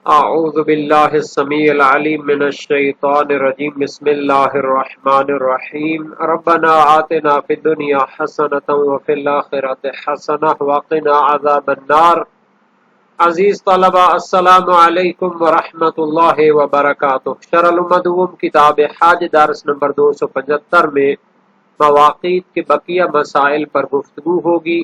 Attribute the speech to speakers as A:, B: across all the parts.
A: اعوذ باللہ السمیع العلیم من الشیطان الرجیم بسم اللہ الرحمن الرحیم ربنا آتنا فی الدنیا حسنۃ وفی الآخرۃ حسنۃ وقنا عذاب النار۔ عزیز طلبہ السلام علیکم ورحمۃ اللہ وبرکاتہ۔ شرح المدوم کتاب حج درس نمبر 275 میں مواقیت کے بقیہ مسائل پر گفتگو ہوگی۔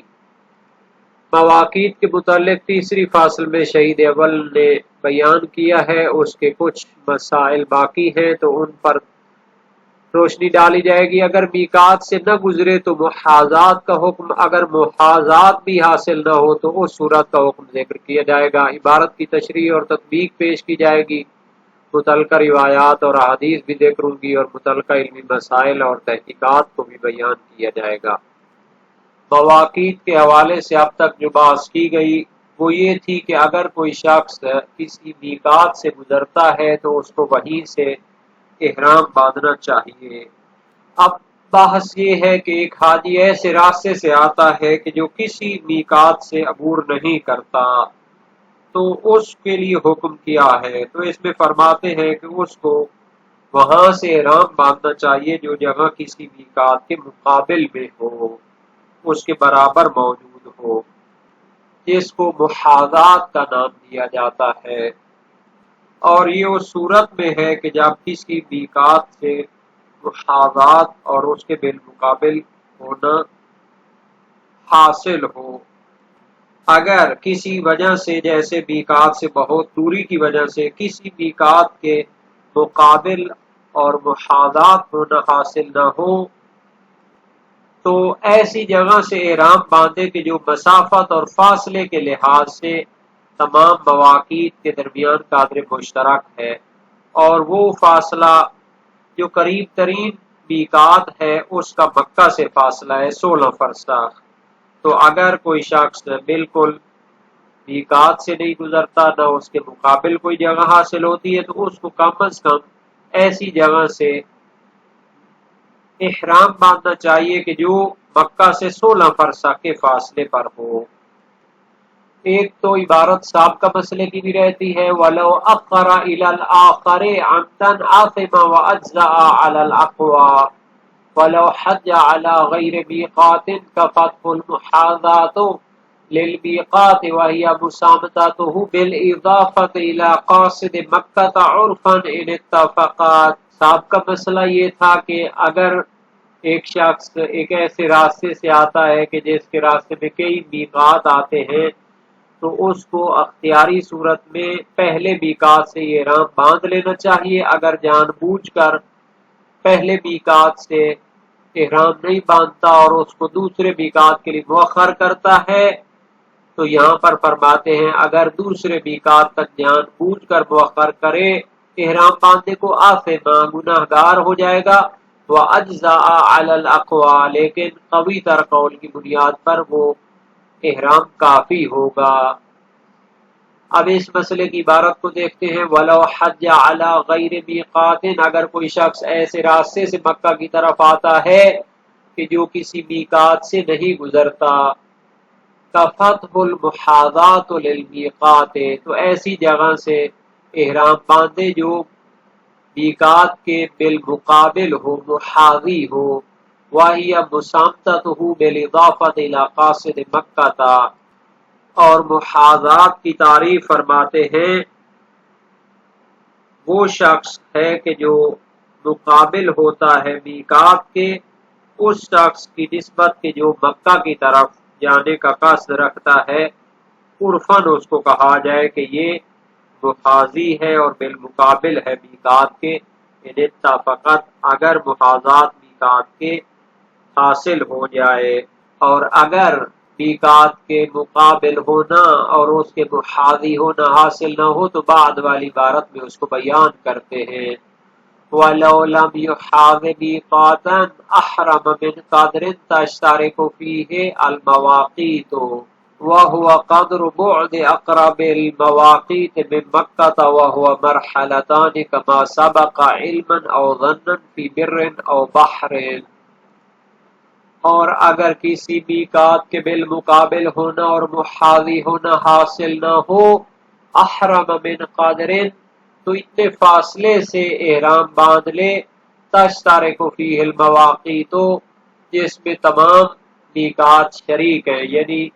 A: مواقیت کے متعلق تیسری فصل میں شہید اول نے بیان کیا ہے، اس کے کچھ مسائل باقی ہیں تو ان پر روشنی ڈالی جائے گی۔ اگر میقات سے نہ گزرے تو محاذات کا حکم، اگر محاذات بھی حاصل نہ ہو تو اس صورت کا حکم ذکر کیا جائے گا۔ عبارت کی تشریح اور تطبیق پیش کی جائے گی، متعلقہ روایات اور احادیث بھی ذکر ہوں گی اور متعلقہ علمی مسائل اور تحقیقات کو بھی بیان کیا جائے گا۔ مواقیت کے حوالے سے اب تک جو بحث کی گئی وہ یہ تھی کہ اگر کوئی شخص کسی میقات سے گزرتا ہے تو اس کو وہیں سے احرام باندھنا چاہیے۔ اب بحث یہ ہے کہ ایک حاجی ایسے راستے سے آتا ہے کہ جو کسی میقات سے عبور نہیں کرتا تو اس کے لیے حکم کیا ہے، تو اس میں فرماتے ہیں کہ اس کو وہاں سے احرام باندھنا چاہیے جو جگہ کسی میقات کے مقابل میں ہو، اس کے برابر موجود ہو، جس کو محاذات کا نام دیا جاتا ہے۔ اور یہ اس صورت میں ہے کہ جب کسی میقات سے محاذات اور اس کے بالمقابل ہونا حاصل ہو۔ اگر کسی وجہ سے جیسے میقات سے بہت دوری کی وجہ سے کسی میقات کے مقابل اور محاذات ہونا حاصل نہ ہو تو ایسی جگہ سے احرام باندھے کہ جو مسافت اور فاصلے کے لحاظ سے تمام مواقیت کے درمیان قدر مشترک ہے، اور وہ فاصلہ جو قریب ترین میقات ہے اس کا مکہ سے فاصلہ ہے 16 فرسخ۔ تو اگر کوئی شخص بالکل میقات سے نہیں گزرتا، نہ اس کے مقابل کوئی جگہ حاصل ہوتی ہے، تو اس کو کم از کم ایسی جگہ سے احرام باندھنا چاہیے کہ جو مکہ سے 16 فرسخ کے فاصلے پر ہو۔ ایک تو عبارت سابقہ مسئلے کی بھی رہتی ہے وَلَوْ أَخَّرَ إِلَى الْآخَرِ عَمْدًا آثِمًا وَأَجْزَأَ عَلَى الْأَقْوَى وَلَوْ حَجَّ عَلَى غَيْرِ مِيقَاتٍ كَفَتْهُ الْمُحَاذَاةُ لِلْمِيقَاتِ وَهِيَ مُسَامَحَتُهُ بِالْإِضَافَةِ إِلَى قَاصِدِ مَكَّةَ عُرْفًا إِنِ اتَّفَقَا۔ سابقہ مسئلہ یہ تھا کہ اگر ایک شخص ایک ایسے راستے سے آتا ہے کہ جس کے راستے میں کئی میقات آتے ہیں تو اس کو اختیاری صورت میں پہلے میقات سے یہ احرام باندھ لینا چاہیے۔ اگر جان بوجھ کر پہلے میقات سے احرام نہیں باندھتا اور اس کو دوسرے میقات کے لیے مؤخر کرتا ہے تو یہاں پر فرماتے ہیں اگر دوسرے میقات تک جان بوجھ کر مؤخر کرے احرام باندھنے کو آثم گناہگار ہو جائے گا، وَأَجْزَأَ عَلَى الْأَقْوَى لیکن قوی تر قول کی بنیاد پر وہ احرام کافی ہوگا۔ اب اس مسئلے کی عبارت کو دیکھتے ہیں وَلَوْ حَجَّ عَلَى غَيْرِ مِيقَاتٍ اگر کوئی شخص ایسے راستے سے مکہ کی طرف آتا ہے کہ جو کسی میقات سے نہیں گزرتا، كَفَتْهُ الْمُحَاذَاةُ لِلْمِيقَاتِ تو ایسی جگہ سے احرام باندھے جو میقات کے بالمقابل ہو، محاذی ہو، وَهِيَ مُسَامَحَتُهُ بِالْإِضَافَةِ إِلَى قَاصِدِ مَكَّةَ اور محاذات کی تعریف فرماتے ہیں وہ شخص ہے کہ جو مقابل ہوتا ہے میقات کے اس شخص کی نسبت کے جو مکہ کی طرف جانے کا قصد رکھتا ہے، عرفاً اس کو کہا جائے کہ یہ محاذی ہے اور بالمقابل ہے میقات کے، ان اتفاقت اگر محاذات میقات کے حاصل ہو جائے، اور اگر میقات کے مقابل ہونا اور اس کے محاذی ہونا حاصل نہ ہو تو بعد والی عبارت میں اس کو بیان کرتے ہیں وَلَوْ لَمْ يُحَاذِ مِيقَاتًا أَحْرَمَ مِنْ قَدْرٍ تَشْتَرِكُ فِيهِ الْمَوَاقِيتُ وَهُوَ قَدْرُ بُعْدِ أَقْرَبِ الْمَوَاقِيتِ مِنْ مَكَّةَ وَهُوَ مَرْحَلَتَانِ كَمَا سَبَقَ عِلْمًا أَوْ ظَنًّا فِي بِرٍّ أَوْ بَحْرٍ۔ اور اگر کسی میقات کے بالمقابل ہونا اور محاذی ہونا حاصل نہ ہو، احرم من قادرن، تو اتنے فاصلے سے احرام باندھ لے، تشترک فیہ المواقیت، جس میں تمام میقات شریک ہیں، یعنی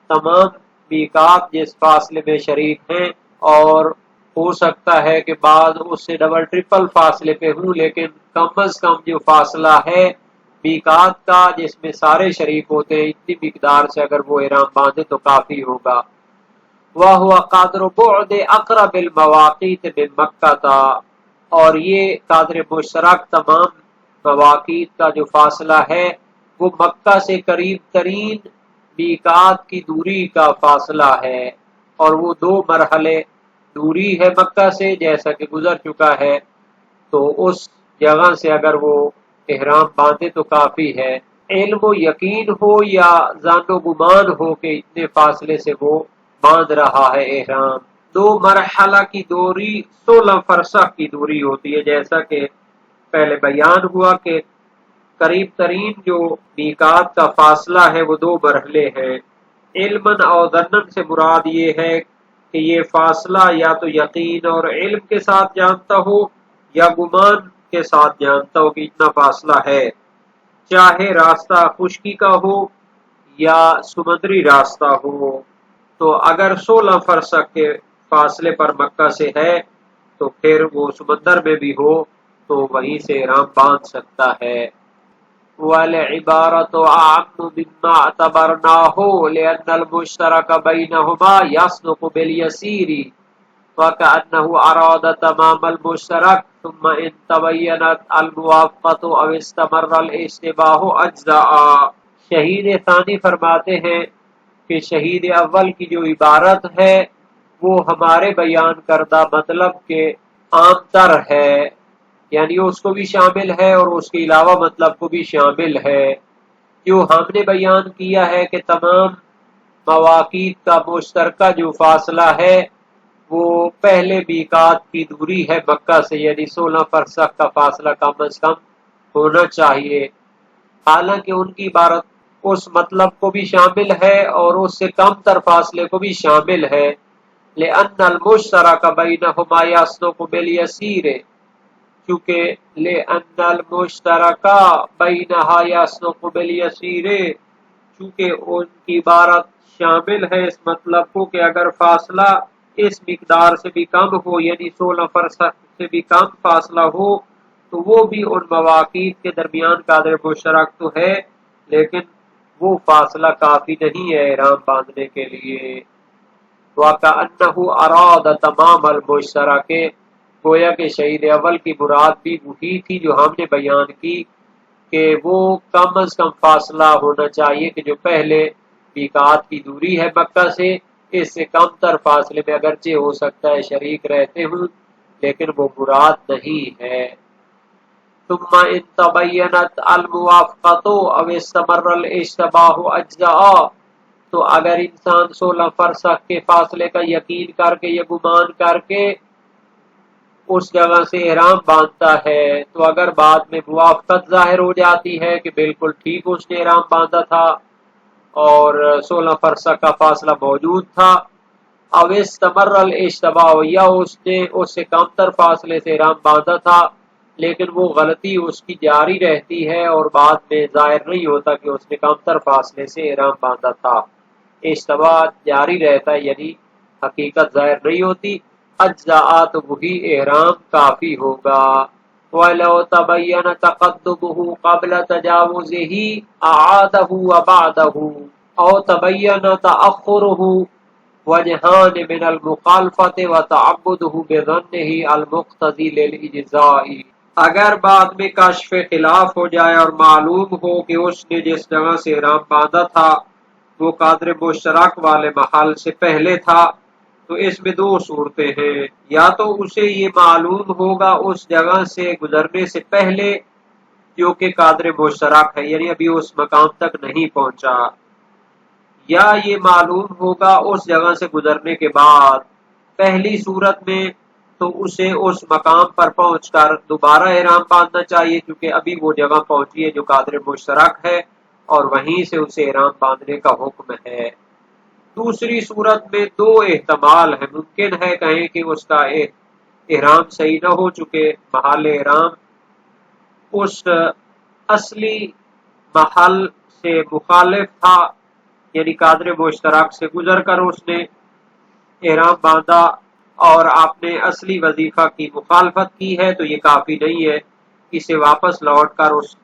A: تمام میقات جس فاصلے میں شریک ہیں، اور ہو سکتا ہے کہ بعض اس سے ڈبل ٹرپل فاصلے پہ ہوں، لیکن کم از کم جو فاصلہ ہے میقات کا جس میں سارے شریک ہوتے ہیں، اتنی مقدار سے اگر وہ احرام باندھے تو کافی ہوگا۔ وَهُوَ قَدْرُ بُعْدِ أَقْرَبِ الْمَوَاقِيتِ مِن مَکَّةَ، اور یہ قدر مشترک تمام مواقیت کا جو فاصلہ ہے وہ مکہ سے قریب ترین میقات کی دوری کا فاصلہ ہے، اور وہ 2 مرحلے دوری ہے مکہ سے، جیسا کہ گزر چکا ہے، تو اس جگہ سے اگر وہ احرام باندھے تو کافی ہے، علم و یقین ہو یا ظن و گمان ہو کہ اتنے فاصلے سے وہ باندھ رہا ہے احرام۔ 2 مرحلہ کی دوری 16 فرسخ کی دوری ہوتی ہے، جیسا کہ پہلے بیان ہوا کہ قریب ترین جو میقات کا فاصلہ ہے وہ 2 مرحلے ہیں۔ علماً اور ظنن سے مراد یہ ہے کہ یہ فاصلہ یا تو یقین اور علم کے ساتھ جانتا ہو یا گمان کے ساتھ جانتا ہو کہ اتنا فاصلہ ہے، چاہے راستہ خشکی کا ہو یا سمندری راستہ ہو۔ تو اگر 16 فرسخ کے فاصلے پر مکہ سے ہے تو پھر وہ سمندر میں بھی ہو تو وہیں سے احرام باندھ سکتا ہے۔ وَالْعِبَارَةُ أَعَمُّ مِمَّا اعْتَبَرْنَاهُ لِأَنَّ الْمُشْتَرَكَ بَيْنَهُمَا يَصْدُقُ بِالْيَسِيرِ وَكَأَنَّهُ أَرَادَ تَمَامَ الْمُشْتَرَكِ ثُمَّ إِن تَبَيَّنَتْ الْمُوَافَقَةُ أَوِ اسْتَمَرَّ الِاشْتِبَاهُ أَجْزَأَ۔ شہید ثانی فرماتے ہیں کہ شہید اول کی جو عبارت ہے وہ ہمارے بیان کردہ مطلب کے عام تر ہے، یعنی اس کو بھی شامل ہے اور اس کے علاوہ مطلب کو بھی شامل ہے۔ جو ہم نے بیان کیا ہے کہ تمام مواقیت کا مشترکہ جو فاصلہ ہے وہ پہلے میقات کی دوری ہے مکہ سے، یعنی 16 فرسخ کا فاصلہ کم از کم ہونا چاہیے، حالانکہ ان کی عبارت اس مطلب کو بھی شامل ہے اور اس سے کم تر فاصلے کو بھی شامل ہے۔ لِأَنَّ الْمُشْتَرَكَ بَيْنَهُمَا يَصْدُقُ بِالْيَسِيرِ، کیونکہ لِأَنَّ الْمُشْتَرَكَ بَيْنَهَا يَصْدُقُ بِالْيَسِيرِ، چونکہ ان کی عبارت شامل ہے اس مطلب کو کہ اگر فاصلہ اس مقدار سے بھی کم ہو، یعنی 16 فرسخ سے بھی کم فاصلہ ہو، تو وہ بھی ان مواقیت کے درمیان قدر مشترک تو ہے لیکن وہ فاصلہ کافی نہیں ہے احرام باندھنے کے لیے۔ وَكَأَنَّهُ أَرَادَ تَمَامَ الْمُشْتَرَكِ، گویا کہ شہید اول کی مراد بھی وہی تھی جو ہم نے بیان کی کہ وہ کم از کم فاصلہ ہونا چاہیے کہ جو پہلے میقات کی دوری ہے مکہ سے، اس سے کم تر فاصلے میں اگرچہ ہو سکتا ہے شریک رہتے ہوں لیکن وہ مراد نہیں ہے۔ ثم ان تبینت الموافقۃ او استمر الاشتباہ اجزاء، تو اگر انسان 16 فرسخ کے فاصلے کا یقین کر کے یا گمان کر کے اس جگہ سے احرام باندھتا ہے، تو اگر بعد میں موافقت ظاہر ہو جاتی ہے کہ بالکل ٹھیک اس نے احرام باندھا تھا اور 16 فرسخ کا فاصلہ موجود تھا، او استمر الاشتباہ، یا اس نے اس سے کم تر فاصلے سے احرام باندھا تھا لیکن وہ غلطی اس کی جاری رہتی ہے اور بعد میں ظاہر نہیں ہوتا کہ اس نے کم تر فاصلے سے احرام باندھا تھا، اشتباہ جاری رہتا ہے یعنی حقیقت ظاہر نہیں ہوتی، اجزاء، تو وہی احرام کافی ہوگا۔ وَلَوْ تَبَيَّنَ تَقَدُّمُهُ قَبْلَ تَجَاوُزِهِ أَعَادَهُ وَبَعْدَهُ، أَوْ تَبَيَّنَ تَأَخُّرُهُ وَجْهَانِ مِنَ الْمُخَالَفَةِ وَتَعَبُّدُهُ بِظَنِّهِ الْمُقْتَضِي لِلْإِجْزَاءِ، اگر بعد میں کشف خلاف ہو جائے اور معلوم ہو کہ اس نے جس جگہ سے احرام باندھا تھا وہ قدر مشترک والے محل سے پہلے تھا، تو اس میں 2 صورتیں ہیں، یا تو اسے یہ معلوم ہوگا اس جگہ سے گزرنے سے پہلے جو کہ قدر مشترک ہے یعنی ابھی اس مقام تک نہیں پہنچا، یا یہ معلوم ہوگا اس جگہ سے گزرنے کے بعد۔ پہلی صورت میں تو اسے اس مقام پر پہنچ کر دوبارہ احرام باندھنا چاہیے کیونکہ ابھی وہ جگہ پہنچی ہے جو قدر مشترک ہے، اور وہیں سے اسے احرام باندھنے کا حکم ہے۔ دوسری صورت میں دو احتمال ہے، ممکن ہے کہیں کہ اس کا احرام صحیح نہ ہو چکے، محل احرام اس اصلی محل سے مخالف تھا، یعنی قادر مشترک سے گزر کر اس نے احرام باندھا اور آپ نے اصلی وظیفہ کی مخالفت کی ہے، تو یہ کافی نہیں ہے، اسے واپس لوٹ کر اس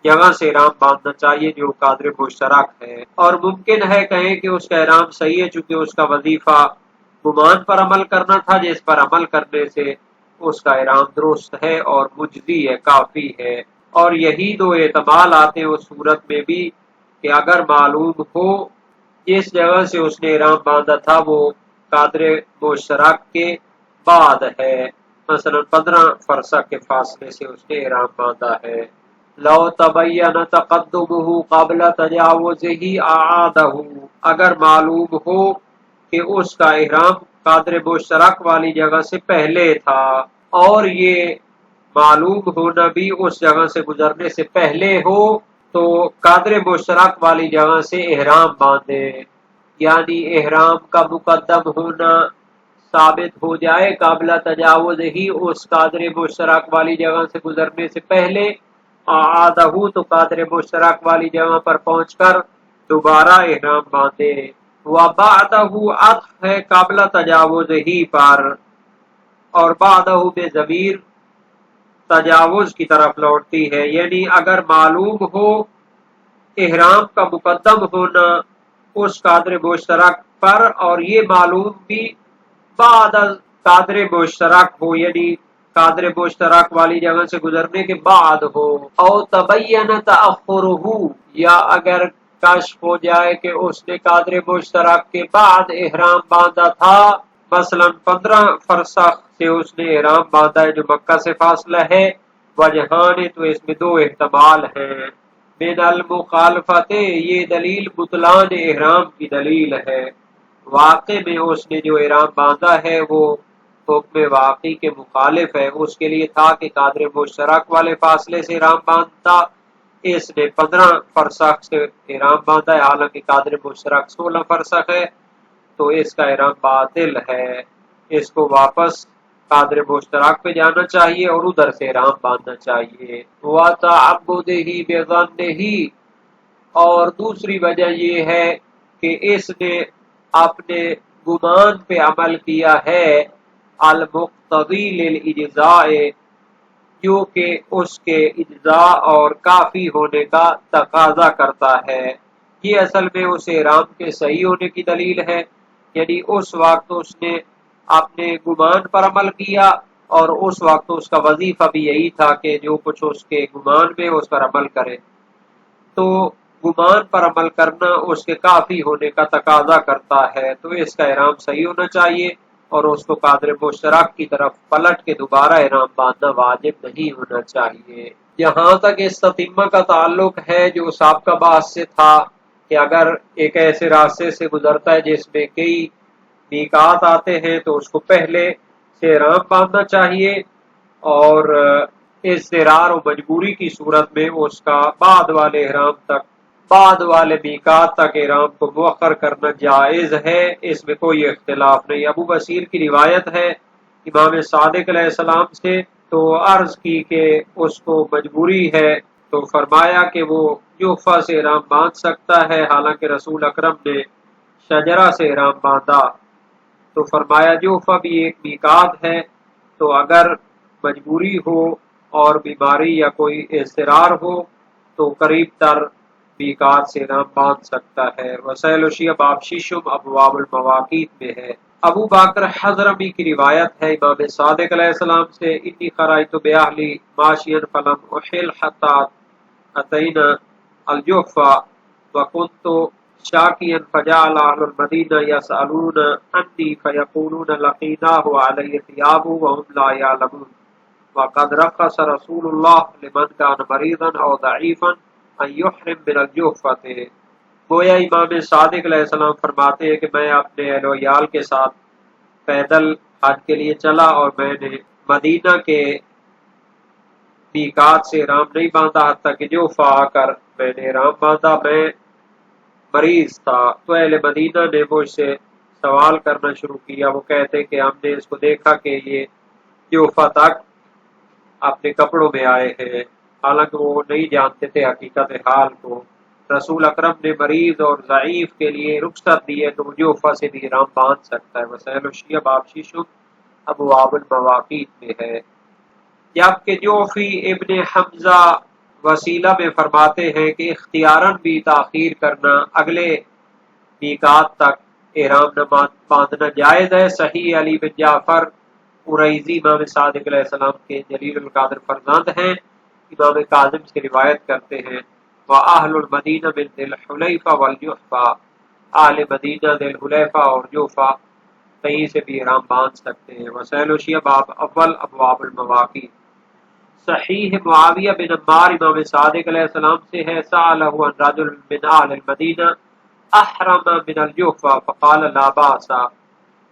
A: جگہ سے احرام باندھنا چاہیے جو قادر مشترک ہے۔ اور ممکن ہے کہیں کہ اس کا احرام صحیح ہے، چونکہ اس کا وظیفہ گمان پر عمل کرنا تھا، جس پر عمل کرنے سے اس کا احرام درست ہے اور مجزی ہے، کافی ہے۔ اور یہی دو احتمال آتے ہیں اس صورت میں بھی کہ اگر معلوم ہو جس جگہ سے اس نے احرام باندھا تھا وہ قادر مشترک کے بعد ہے، مثلا 15 فرسخ کے فاصلے سے اس نے احرام باندھا ہے۔ لو تبین تقدمہ قبل تجاوزہ اعادہ، اگر معلوم ہو کہ اس کا احرام قادر مشترک والی جگہ سے پہلے تھا اور یہ معلوم ہونا بھی اس جگہ سے گزرنے سے پہلے ہو، تو قادر مشترک والی جگہ سے احرام باندھے، یعنی احرام کا مقدم ہونا ثابت ہو جائے قابل تجاوز ہی اس قادر مشترک والی جگہ سے گزرنے سے پہلے، اعادہ تو قادر مشترک والی جگہ پر پہنچ کر دوبارہ احرام باندھے۔ وبعدہ عطف ہے قابل تجاوز ہی پر، اور بعدہ میں ضمیر تجاوز کی طرف لوٹتی ہے، یعنی اگر معلوم ہو احرام کا مقدم ہونا اس قادر مشترک پر اور یہ معلوم بھی بعد قادر مشترک ہو، یعنی قادر مشترک والی جگہ سے گزرنے کے بعد ہو، او تبین تأخرہ، یا اگر کشف ہو جائے کہ اس نے قادر مشترک کے بعد احرام باندھا تھا، مثلا 15 فرسخ سے اس نے احرام باندھا ہے جو مکہ سے فاصلہ ہے، وجہان تو اس میں دو احتمال ہیں۔ من المخالفت، یہ دلیل بطلان احرام کی دلیل ہے، واقع میں اس نے جو احرام باندھا ہے وہ حکم واقعی کے مخالف ہے، اس کے لیے تھا کہ قادر مشترک والے فاصلے سے احرام باندھتا، اس نے 15 فرسخ سے احرام باندھا ہے، حالانکہ قادر مشترک 16 فرسخ ہے، تو اس کا احرام باطل ہے، اس کو واپس قادر مشترک پہ جانا چاہیے اور ادھر سے احرام باندھنا چاہیے۔ وَتَعَبُّدِهِ بِظَنِّهِ، اور دوسری وجہ یہ ہے کہ اس نے اپنے گمان پہ عمل کیا ہے، المقتضی للاجزاء، جو کہ اس کے اجزاء اور کافی ہونے کا تقاضا کرتا ہے۔ یہ اصل میں اس احرام کے صحیح ہونے کی دلیل ہے، یعنی اس وقت اس نے اپنے گمان پر عمل کیا اور اس وقت اس کا وظیفہ بھی یہی تھا کہ جو کچھ اس کے گمان میں اس پر عمل کرے، تو گمان پر عمل کرنا اس کے کافی ہونے کا تقاضا کرتا ہے، تو اس کا احرام صحیح ہونا چاہیے اور اس کو قادر مشترک کی طرف پلٹ کے دوبارہ احرام باندھنا واجب نہیں ہونا چاہیے۔ جہاں تک اس تتمہ کا تعلق ہے جو سابقہ بحث سے تھا کہ اگر ایک ایسے راستے سے گزرتا ہے جس میں کئی میقات آتے ہیں تو اس کو پہلے سے احرام باندھنا چاہیے، اور اضطرار و مجبوری کی صورت میں اس کا بعد والے احرام تک، بعد والے میقات تک احرام کو مؤخر کرنا جائز ہے، اس میں کوئی اختلاف نہیں۔ ابو بصیر کی روایت ہے امام صادق علیہ السلام سے، تو عرض کی کہ اس کو مجبوری ہے، تو فرمایا کہ وہ جحفہ سے احرام باندھ سکتا ہے، حالانکہ رسول اکرم نے شجرہ سے احرام باندھا، تو فرمایا جحفہ بھی ایک میقات ہے، تو اگر مجبوری ہو اور بیماری یا کوئی اضطرار ہو تو قریب تر میقات سے احرام باندھ سکتا ہے۔ وسائل الشیعہ باب ششم ابواب المواقیت میں ہے۔ ابو بکر حضرمی کی روایت ہے امام صادق علیہ السلام سے، انی خرجت باہلی ماشیا فلم احل حتی اتینا الجحفہ وکنت شاکیا فجعل اہل المدینہ یسألون عنی فیقولون لقیناہ علی ثیابہ وهم لا یعلمون وقد رخص رسول اللہ لمن کان مریضا او ضعیفا ان یحرم من الجحفۃ۔ گویا امام صادق علیہ السلام فرماتے ہیں کہ میں اپنے اہل و عیال کے ساتھ پیدل حج کے لیے چلا اور میں نے مدینہ کے میقات سے احرام نہیں باندھا حتیٰ کہ جحفہ آ کر میں نے احرام باندھا، میں مریض تھا، تو اہل مدینہ نے مجھ سے سوال کرنا شروع کیا۔ وہ کہتے کہ ہم نے اس کو دیکھا کہ یہ جوفہ تک اپنے کپڑوں میں آئے ہیں، حالانکہ وہ نہیں جانتے تھے حقیقت حال کو۔ رسول اکرم نے مریض اور ضعیف کے لیے رخصت دی ہے تو وہ جوفہ سے بھی احرام باندھ سکتا ہے۔ وسائل الشیعہ باب شیشم ابواب المواقیت میں ہے۔ جبکہ جوفی ابن حمزہ وسیلہ میں فرماتے ہیں کہ اختیاراً بھی تاخیر کرنا، اگلے میقات تک احرام نہ باندھنا جائز ہے۔ صحیح علی بن جعفر قریظی امام صادق علیہ السلام کے جلیل القدر فرزند ہیں، امام کاظم سے روایت کرتے ہیں، وَأَهْلُ الْمَدِينَةِ مِنْ ذِي الْحُلَيْفَةِ وَالْجُحْفَةِ، اہل مدینہ ذی الحلیفہ اور جوفہ کہیں سے بھی احرام باندھ سکتے ہیں۔ وسائل الشیعہ باب اول ابواب المواقیت۔ صحیح معاویہ بن عمار امام صادق علیہ السلام سے ہے، سألہ عن رجل من اہل المدینہ احرم من الجحفہ فقال لا باس،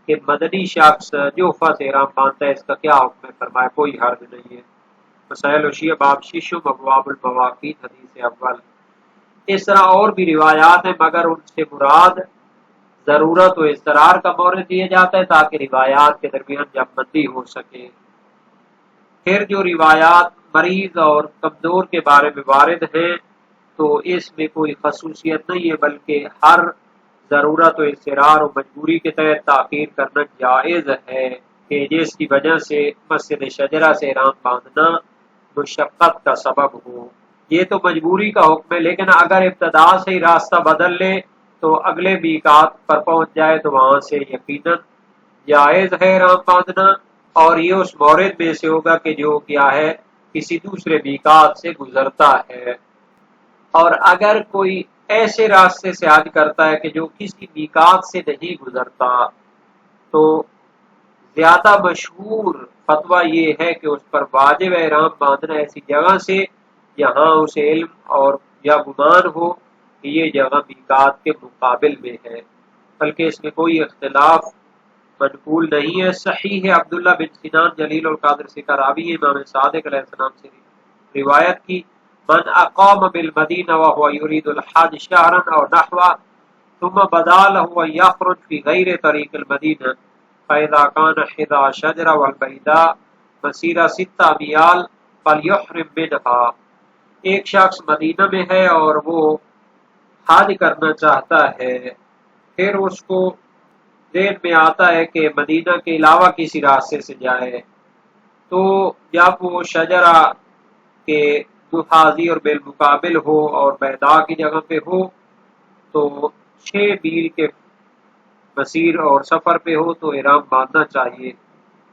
A: کہ مدنی شخص جوفہ سے احرام باندھتا ہے، اس کا کیا حکم ہے؟ فرمایا کوئی حرج نہیں ہے۔ مسائل الشیعہ باب ششم ابواب المواقیت حدیث اول۔ اس طرح اور بھی روایات ہیں، مگر ان سے مراد ضرورت و اضطرار کا مورد دیا جاتا ہے تاکہ روایات کے درمیان جمع بندی ہو سکے۔ پھر جو روایات مریض اور کمزور کے بارے میں وارد ہیں تو اس میں کوئی خصوصیت نہیں ہے، بلکہ ہر ضرورت و اضطرار و مجبوری کے تحت تاخیر کرنا جائز ہے، کہ جس کی وجہ سے مسجد شجرہ سے احرام باندھنا مشقت کا سبب ہو۔ یہ تو مجبوری کا حکم ہے، لیکن اگر ابتدا سے ہی راستہ بدل لے تو اگلے میقات پر پہنچ جائے تو وہاں سے یقیناً جائز ہے احرام باندھنا، اور یہ اس مورد میں سے ہوگا کہ جو کیا ہے کسی دوسرے میقات سے گزرتا ہے۔ اور اگر کوئی ایسے راستے سے حج کرتا ہے کہ جو کسی میقات سے نہیں گزرتا تو زیادہ مشہور فتویٰ یہ ہے کہ اس پر واجب احرام باندھنا ایسی جگہ سے جہاں اسے علم اور یا گمان ہو کہ یہ جگہ میقات کے مقابل میں ہے، بلکہ اس میں کوئی اختلاف منقول نہیں ہے۔ صحیح ہے عبداللہ بن سنان جلیل القدر سے راوی امام صادق علیہ السلام سے روایت کی، من اقام بالمدینہ وهو يريد الحج شهرا او نحوا ثم بدا له ان يخرج في غير طريق المدینہ فاذا كان حذا شجرة والبيداء مسيرة 6 اميال فليحرم منها۔ ایک شخص مدینہ میں ہے اور وہ حج کرنا چاہتا ہے، پھر اس کو ذہن میں آتا ہے کہ مدینہ کے علاوہ کسی راستے سے جائے، تو جب وہ شجرہ کے محاذی اور بالمقابل ہو اور بیدا کی جگہ پہ ہو تو 6 میل کے مسیر اور سفر پہ ہو تو احرام باندھنا چاہیے۔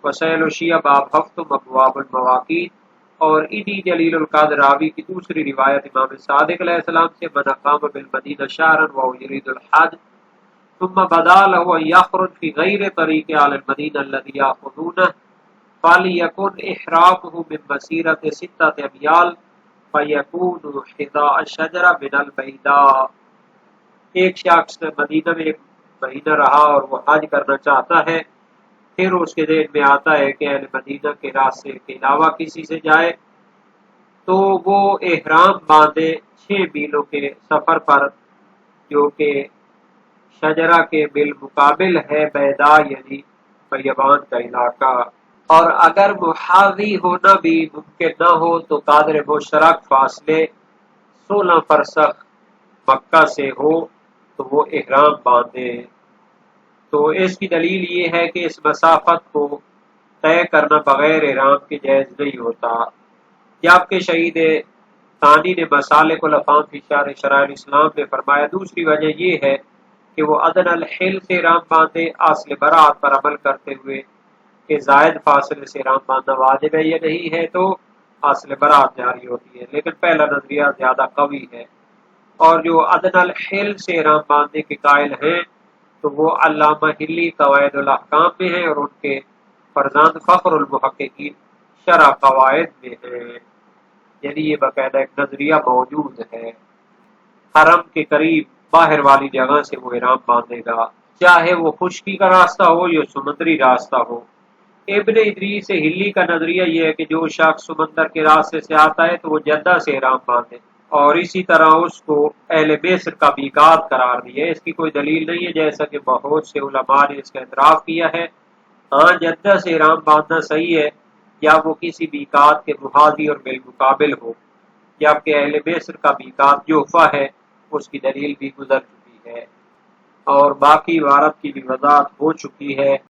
A: وسائل الشیعہ باب ہفتم ابواب المواقیت۔ اور انہی جلیل القدر راوی کی دوسری روایت امام صادق علیہ السلام سے، من اقام بالمدینہ شہرا وهو يريد الحج ثم بدا له ان يخرج في غير طريق اهل المدینہ الذي ياخذونه فليكن احرامه من مسيرة 6 اميال فَيَكُونُ حِذَاءَ الشَّجَرَةِ مِنَ الْبَيْدَاءِ۔ ایک شخص مدینہ میں 1 مہینہ رہا اور وہ حج کرنا چاہتا ہے، پھر اس کے ذہن میں آتا ہے کہ اہل مدینہ کے راستے کے علاوہ کسی سے جائے تو وہ احرام باندھے 6 میلوں کے سفر پر، جو کہ شجرہ کے بالمقابل ہے، بیدا یعنی بیابان کا علاقہ۔ اور اگر محاذی ہونا بھی ممکن نہ ہو تو قدر مشترک فاصلے 16 فرسخ مکہ سے ہو تو وہ احرام باندھے۔ تو اس کی دلیل یہ ہے کہ اس مسافت کو طے کرنا بغیر احرام کے جائز نہیں ہوتا۔ جبکہ شہید ثانی نے مسالک الافہام فی شرح شرائع الاسلام میں فرمایا دوسری وجہ یہ ہے کہ وہ ادنی الحل سے احرام باندھے، اصل برات پر عمل کرتے ہوئے کہ زائد فاصلے سے احرام باندھنا واجب ہے یا نہیں ہے تو اصل برات جاری ہوتی ہے، لیکن پہلا نظریہ زیادہ قوی ہے۔ اور جو ادنی الحل سے احرام باندھنے کے قائل ہیں تو وہ علامہ ہلی قواعد الاحکام میں ہیں اور ان کے فرزند فخر المحققین شرح قواعد میں ہیں، یعنی یہ باقاعدہ ایک نظریہ موجود ہے۔ حرم کے قریب باہر والی جگہ سے وہ احرام باندھے گا، چاہے وہ خشکی کا راستہ ہو یا سمندری راستہ ہو۔ ابن ادریس ہلی کا نظریہ یہ ہے کہ جو شخص سمندر کے راستے سے آتا ہے تو وہ جدہ سے احرام باندھے، اور اسی طرح اس کو اہل بیسر کا میقات قرار دیا ہے۔ اس کی کوئی دلیل نہیں ہے، جیسا کہ بہت سے علماء نے اس کا اعتراف کیا ہے۔ ہاں جدہ سے احرام باندھنا صحیح ہے یا وہ کسی میقات کے محاذی اور بالمقابل ہو، جبکہ اہل بیسر کا میقات جوفہ ہے، اس کی دلیل بھی گزر چکی ہے اور باقی عبارت کی بھی وضاحت ہو چکی ہے۔